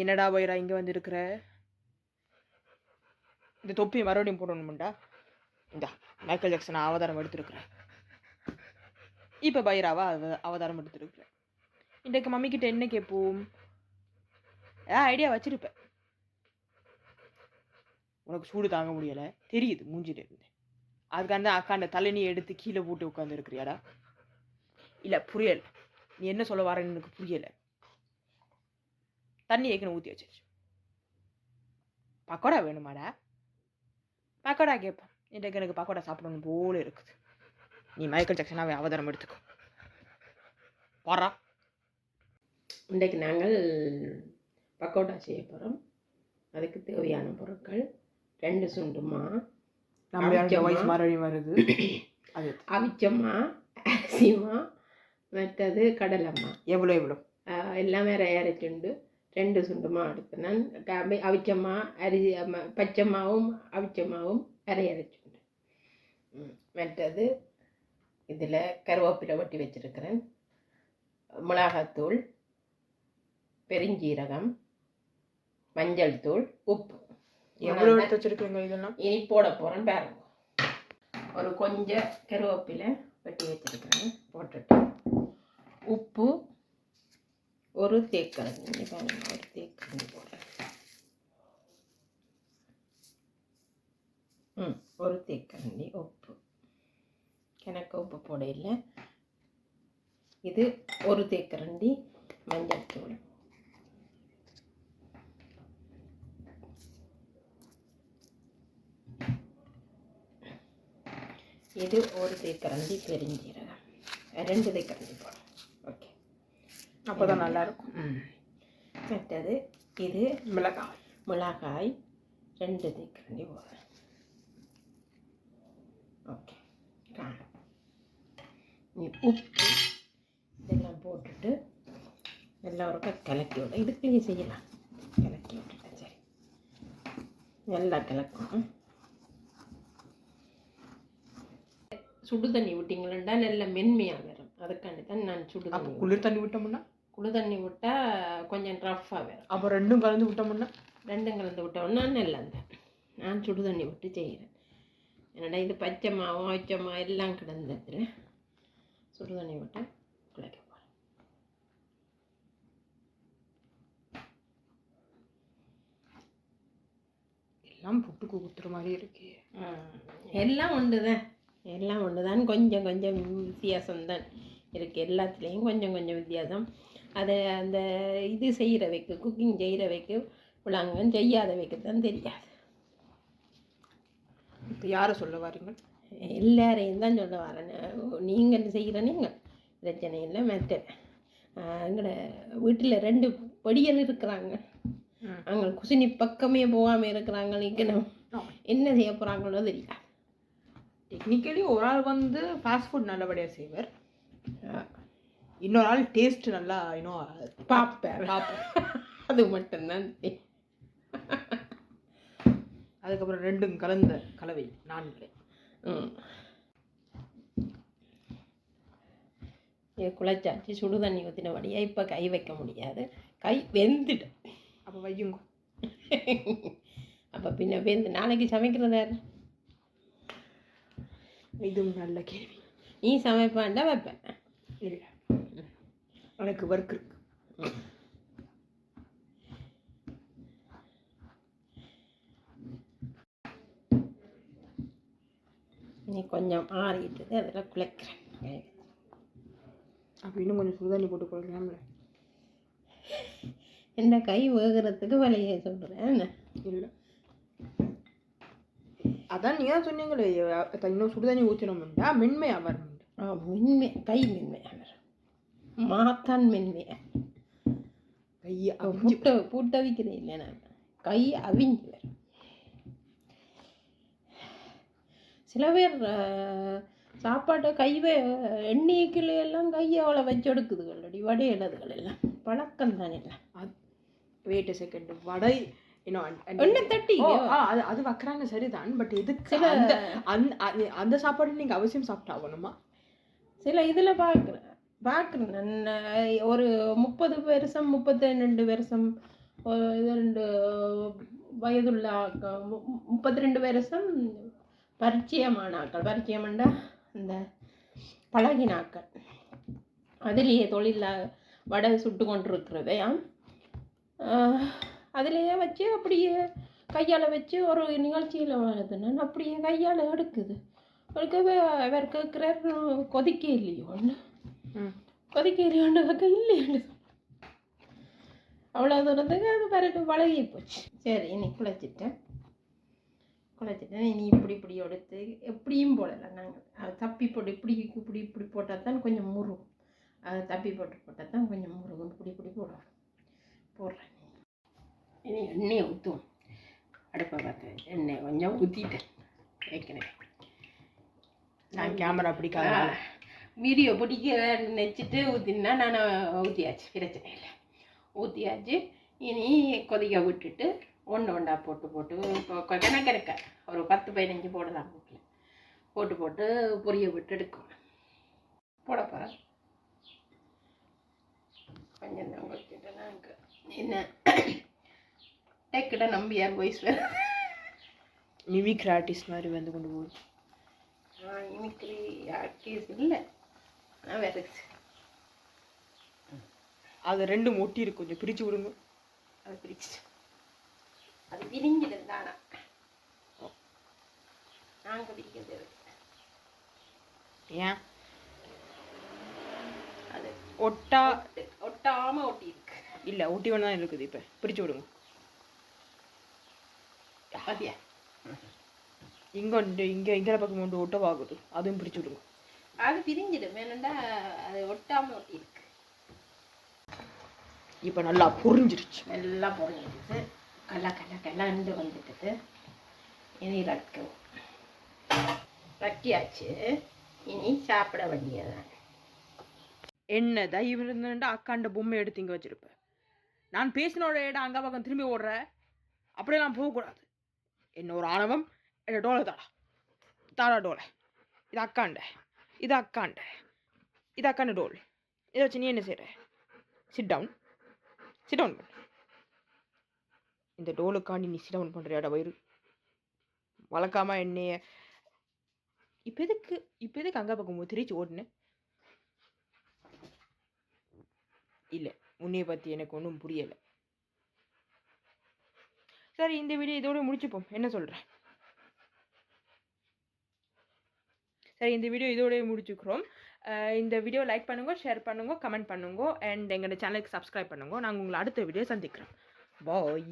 என்னடா பைரா இங்கே வந்து இருக்கிற? இந்த தொப்பியை மறுபடியும் போடணும்டா. இந்தா மைக்கேல் ஜாக்சன் அவதாரம் எடுத்திருக்கிறேன். இப்போ பைராவா அவதாரம் எடுத்திருக்கிறேன். இன்றைக்கு மம்மி கிட்ட என்ன கேட்போம்? ஐடியா வச்சிருப்பேன். உனக்கு சூடு தாங்க முடியலை தெரியுது மூஞ்சிட்டு இருந்து. அதுக்காண்ட அக்காண்ட தலைனியை எடுத்து கீழே போட்டு உட்காந்து இருக்கிறியாடா? இல்லை புரியலை. நீ என்ன சொல்ல வரேன்னு எனக்கு புரியலை. தண்ணி ஏற்கனவே ஊற்றி வச்சிருச்சு. பக்கோடா வேணுமாடா? பக்கோடா கேட்பேன். இன்றைக்கு எனக்கு பக்கோடா சாப்பிடணும் போல இருக்குது. நீ மைக்கேல் ஜாக்சனாவே அவதாரம் எடுத்துக்கோ. பாரா. இன்றைக்கு நாங்கள் பக்கோடா செய்ய போகிறோம். அதுக்கு தேவையான பொருட்கள் 2 சுண்டுமா, நம்ம வயசு மறுபடியும் வருது. அது அவிச்சம்மா, அரிசிமா, மற்றது கடலம்மா. எவ்வளோ எல்லாமே அரைச்சுண்டு 2 சுண்டுமா எடுத்து நான் அவிச்சம்மா அரிசி பச்சைமாவும் அவிச்சம்மாவும் அரைச்சுண்டு. மற்றது இதில் கருவேப்பிலை வெட்டி வச்சுருக்கிறேன், மிளகாத்தூள், பெருஞ்சீரகம், மஞ்சள் தூள், உப்பு. எவ்வளோ எடுத்து வச்சுருக்கீங்க? இதெல்லாம் இனி போட போகிறேன் பாருங்க. ஒரு கொஞ்சம் கருவேப்பிலை வெட்டி வச்சுருக்கிறேன் போட்டுட்டு, உப்பு ஒரு தேக்கரண்டி பாருங்க, ஒரு தேக்கரண்டி போடுறேன். ஒரு தேக்கரண்டி உப்பு. எனக்கு உப்பு போட இல்லை. இது ஒரு தேக்கரண்டி மஞ்சள் தூள். இது ஒரு தேக்கரண்டி பெருஞ்சீரகம். 2 தேக்கரண்டி போடும். ஓகே, அப்போ தான் நல்லாயிருக்கும். மற்றது இது மிளகாய் 2 தேக்கரண்டி போடுறேன். ஓகே, உப்பு இதெல்லாம் போட்டுட்டு எல்லாம் ஒரு கலக்கி விட. இதுக்குள்ளேயே செய்யலாம். கலக்கி விட்டுட்டேன். சரி, நல்லா கலக்கணும். சுடு தண்ணி விட்டிங்களா நல்லா மென்மையாக வரும். அதுக்காண்டி தான் நான் சுடு தண்ணி. குளிர் தண்ணி விட்டோம்னா? குளிர் தண்ணி விட்டால் கொஞ்சம் ரஃப்பாக வரும். அப்போ 2 கலந்து விட்டோம்னா? 2 கலந்து விட்டோம்னா நல்லா இருந்தேன். நான் சுடு தண்ணி விட்டு செய்கிறேன். என்னடா இது பச்சை மாவும் அவிச்சம்மா எல்லாம் கிடந்ததில் சுடு தண்ணி விட்டு குழைக்க போகிறேன். எல்லாம் புட்டுக்கு குத்துற மாதிரி இருக்கு. எல்லாம் ஒன்று தான், எல்லாம் ஒன்று தான். கொஞ்சம் கொஞ்சம் வித்தியாசம்தான் இருக்குது. எல்லாத்துலேயும் கொஞ்சம் கொஞ்சம் வித்தியாசம். அதை அந்த இது செய்கிறவைக்கு, குக்கிங் செய்கிறவைக்கு விளாங்க, செய்யாதவைக்கு தான் தெரியாது. இப்போ யாரை சொல்ல வரீங்க? எல்லாரையும் தான் சொல்ல வரேன். நீங்கள் செய்கிற நீங்கள் பிரச்சனை இல்லை. மற்ற எங்களோட வீட்டில் 2 படியல் இருக்கிறாங்க. அவங்க குசினி பக்கமே போகாமல் இருக்கிறாங்க. இங்கே என்ன செய்ய போகிறாங்களோ தெரியாது. டெக்னிக்கலி ஒரு ஆள் வந்து ஃபாஸ்ட் ஃபுட் நல்லபடியாக செய்வார், இன்னொரு ஆள் டேஸ்ட் நல்லா இன்னும் பார்ப்பேன். அது மட்டும்தான். அதுக்கப்புறம் 2 கலந்த கலவை 4. குழைச்சாச்சு. சுடு தண்ணி ஊற்றினபடியாக இப்போ கை வைக்க முடியாது. கை வெந்துடும். அப்போ வையுங்க. அப்போ பின்ன வெந்து நாளைக்கு சமைக்கிறதா? இதுவும் நல்ல கேள்வி. நீ சமைப்பான்டா? வைப்பேன். இல்லை, எனக்கு ஒர்க் இருக்கு. நீ கொஞ்சம் ஆறிட்டுது, அதில் குழைக்கிறேன். அப்போ இன்னும் கொஞ்சம் சுடுதண்ணி போட்டு குழைக்கலாம்ல? என்ன கை வேகிறதுக்கு வழியை சொல்கிறேன். இல்லை, அதான் நீங்கள் தான் சொன்னீங்களே இன்னும் சுடுதண்ணி ஊற்றினோம்னா மென்மையாக வரும். மென்மை கை மென்மையாக வரும். மாத்தான் மென்மையாக கையை பூட்ட வைக்கிறேன். இல்லை, நான் கை அவிஞ்சு வரும். சில பேர் சாப்பாட்டை எண்ணெய்க்குள்ள எல்லாம் கையை அவ்வளோ வச்சு எடுக்குதுகள். அடி வடை இடதுகள் எல்லாம் பழக்கம் தானே. இல்லை, வெயிட் செகண்ட், வடை எண்ணெய் தட்டி அது வைக்கிறாங்க சரிதான். பட் எதுக்கு அந்த சாப்பாடு நீங்கள் அவசியம் சாப்பிட்டாகணுமா? சில இதில் பார்க்குறேன் நான் ஒரு 30 வருஷம் 32 வருஷம் இது 2 வயதுள்ள 32 வருஷம் பரிச்சயமான ஆக்கள். பரிச்சயம்ண்டா இந்த பழகினாக்கள் அதிலேயே தொழிலில் வடை சுட்டு கொண்டிருக்கிறதையாம் அதிலேயே வச்சு அப்படியே கையால் வச்சு ஒரு நிகழ்ச்சியில் வருதுன்னு அப்படியே கையால் எடுக்குது. எடுக்கவே அவர் கேட்குறார் கொதிக்க இல்லையோன்னு. கொதிக்க இல்லையோன்னு கேட்க இல்லையோன்னு. அவ்வளோ தூரத்துக்கு அது பிறகு பழகி போச்சு. சரி இனி குழைச்சிட்டேன் இனி இப்படி எடுத்து எப்படியும் போடலை நாங்கள். அது தப்பி போட்டு இப்படி போட்டால் தான் கொஞ்சம் முறும். அதை தப்பி போட்டால் தான் கொஞ்சம் முருகும். இப்படி போடுறேன். இனி எண்ணெயை ஊற்றுவோம். அடுப்பை பார்த்து எண்ணெய் கொஞ்சம் ஊற்றிட்டேன் ஏற்கனவே. நான் கேமரா பிடிக்காத வீடியோ பிடிக்க நினச்சிட்டு ஊற்றினா நான் ஊற்றியாச்சு, பிரச்சனை இல்லை. ஊற்றியாச்சு. இனி கொதிக்க விட்டுட்டு ஒன்றா போட்டு இப்போ கணக்க ஒரு 10-15 போடலாம். போட்டு பொரிய விட்டு எடுக்கும். போட போகிறேன். கொஞ்சம் தான் கொடுத்துட்டு நாங்கள் என்ன டேக்கிட்ட நம்பியார் வாய்ஸ் வேறு மிமிக்ரி ஆர்டிஸ்ட் மாதிரி வந்து கொண்டு போகுது. மிமிக்ரி ஆர்டிஸ்ட் இல்லை, ஆனால் வேறு அது 2 ஒட்டி இருக்கு, கொஞ்சம் பிரித்து விடுங்க. அது பிரிச்சு அது பிரிஞ்சிடுது தானா, நாங்கள் பிரிக்கிறது. ஏன் அது ஒட்டாமல் ஒட்டி இருக்கு. இல்லை ஒட்டி வேணா தான் இருக்குது. இப்போ பிரித்து விடுங்க. அப்படியா? இங்கே பக்கம் கொண்டு ஒட்டவாகுது, அதுவும் பிரித்து விடுங்க. அது பிரிஞ்சிடும். வேணுண்டா அது ஒட்டாமல் ஒட்டி இருக்கு. இப்போ நல்லா புரிஞ்சிருச்சு. எல்லாம் பொறிஞ்சிடுச்சு. கல்லண்டு வந்துட்டு இனி ரக்கியாச்சு. இனி சாப்பிட வேண்டியதான். என்ன தயவு இருந்துட்டு அக்காண்ட பொம்மை எடுத்து இங்கே வச்சிருப்பேன். நான் பேசினோட இடம் அங்கே பக்கம் திரும்பி ஓடுற, அப்படியெல்லாம் போகக்கூடாது. என்ன ஒரு ஆணவம். என்ன டோலை தாடா டோலை. இது அக்காண்ட டோல். இதை வச்சு நீ என்ன செய்கிற? சிட் டவுன் பண்ணு. இந்த டோலுக்காண்டி நீ சிட் டவுன் பண்ணுறியாடா வயிறு வளர்க்காம என்னைய. இப்போ எதுக்கு அங்கே பக்கம் திரிச்சு ஓடுனேன்? இல்லை, உன்னைய பற்றி எனக்கு ஒன்றும் புரியலை. சரி, இந்த வீடியோ இதோட முடிச்சுப்போம். என்ன சொல்கிறேன்? சரி, இந்த வீடியோ இதோட முடிச்சுக்கிறோம். இந்த வீடியோ லைக் பண்ணுங்க, ஷேர் பண்ணுங்க, கமெண்ட் பண்ணுங்க, அண்ட் எங்களோட சேனலுக்கு சப்ஸ்கிரைப் பண்ணுங்க. நாங்கள் உங்களை அடுத்த வீடியோ சந்திக்கிறோம். பாய்.